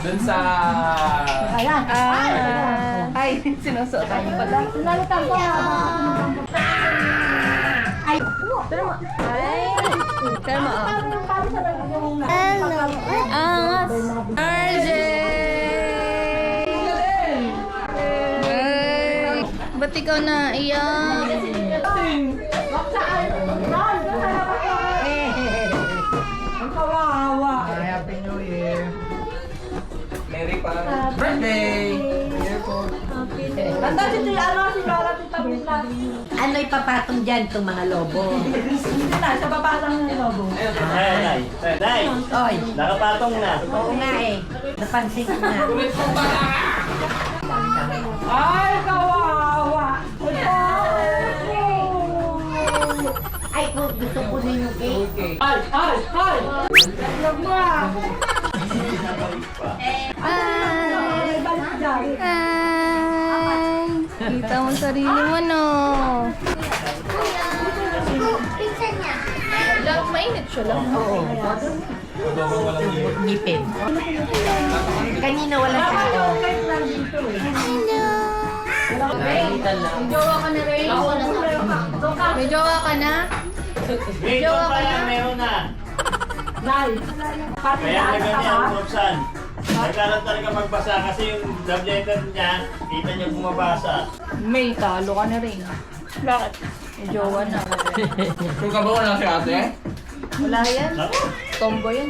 Dun sa... Ayan. Ay, sinusuot tayo pala. Nalutang ko. Ay. Tama. Ay. Tama. Hello. RJ. Ba't ikaw na iyak? Ang kawawa. Happy New Year. Merry birthday. Nandun si si Lola, Tita Bella. Ano ipapatong dyan itong mga lobo? Hindi na, sa baba lang ng lobo. Nay, Oy, nakapatong na. oo nga eh. Napansin ko nga. Ay, kawawa. Ay, kung gusto ko na yung cake. Ay! Huwag mo ah. Ay, balik dyan. Kita mo sarili mo, no? Lang, mainit siya lang. Oo. Ngipin. Kanina wala tao. May jowa ka na, Ray? May jowa ka na? Medyo pa lang, meron na. Dahil, Kaya na ganyan, Roxanne. Nagkaroon talaga magbasa kasi yung love letter niya, kita niya bumabasa. May talo ka na, Ray. Bakit? May jowa na. Kung kabawa lang si ate? Wala yan. Naku, Tomboy yan.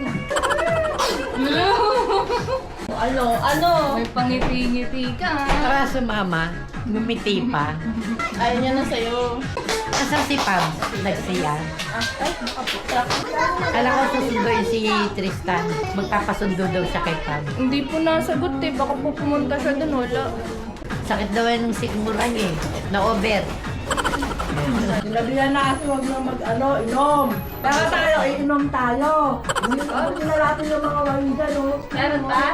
Ano? May pangiti-ngiti ka. Para sa mama, ngumiti pa. Ayaw niya na sa'yo. Asan si Pam? Nagsiya. Ay, nakaputak. Alam ko susunduin si Tristan. Magpapasundo daw siya kay Pam. Hindi po nasagot eh. Baka po pumunta siya dun. Wala. Sakit daw yan ng sikmurang eh. Na-over. sinabihan na kasi huwag na inom. Pero tayo, iinom tayo. Sabi na natin yung mga wine dyan, oh. Meron ba?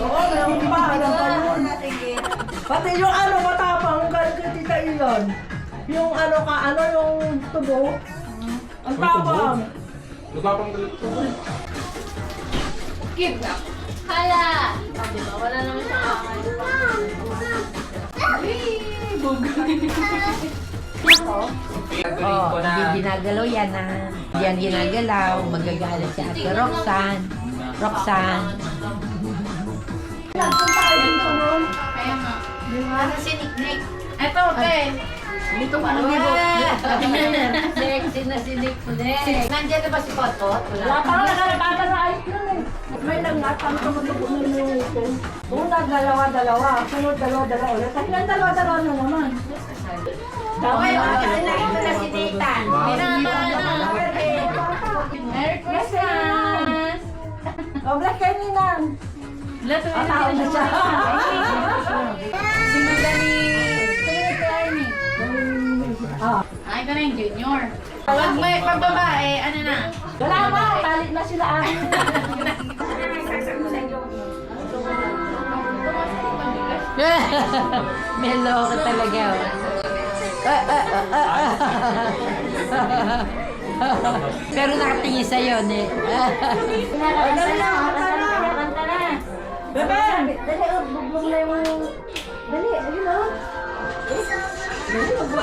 Oo, meron pa. Alam pa yun. Pati yung matapang, galing kay Tita Ilon. Yung yung tubo. Ang tapang. Nagpapang galit ko. Kidnap. Hala! Diba? Wala naman siya Oh, hindi ginagalaw yan ha. Hindi yan ginagalaw. Magagalit si Ate Roxanne. Kaya nga. Ano si Nick? Eto, okay. Dito pa naman Sexy na si Nick. Nandiyan na ba si Kotot? Wala pa nga, nakakata sa ice cream eh. May lagnat, paano ka matutunan mo yung weekend? Una, dalawa. Sunod, dalawa ulit. Kasi yan, dalawa na naman. Okay, kasi nakita na si Tita. Merry Christmas! Oh, bless kayo, Ninang. Lato na Tao na siya. Sinunda ni Ernie. Ah, Ito na yung junior. Pag babae, ano na? wala na, talit na sila. Melo ka talaga. Pero nakatingin sa'yo, ne? Dali na, kanta na. Bebe! Dali, bublong na yung... Dali, ayun o.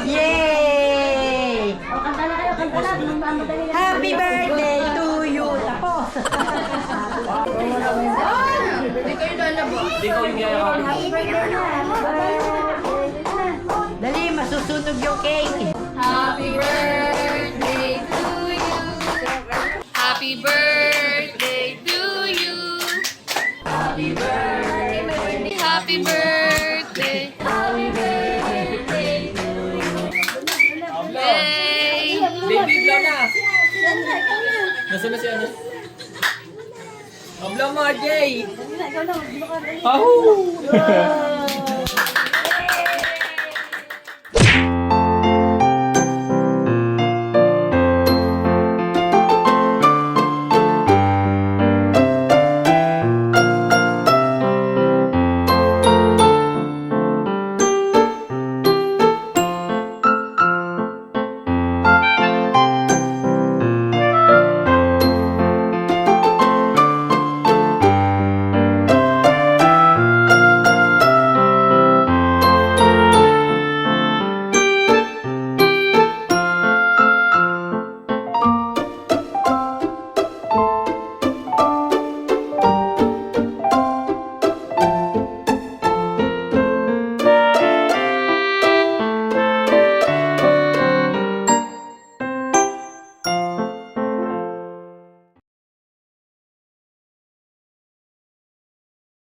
Yay! O, kanta na kayo, kanta na. Madali na. Happy birthday to you! Tapos! Hindi kayo lalabo. Hindi ko yung yayakapin. Happy birthday na. Dali, masusunog yung cake! Happy birthday to you. Happy birthday to you. Happy birthday. Happy birthday. Happy birthday to you. Yay! Baby, blow na. Nasaan na si ano? mo, Jay. Ahoo!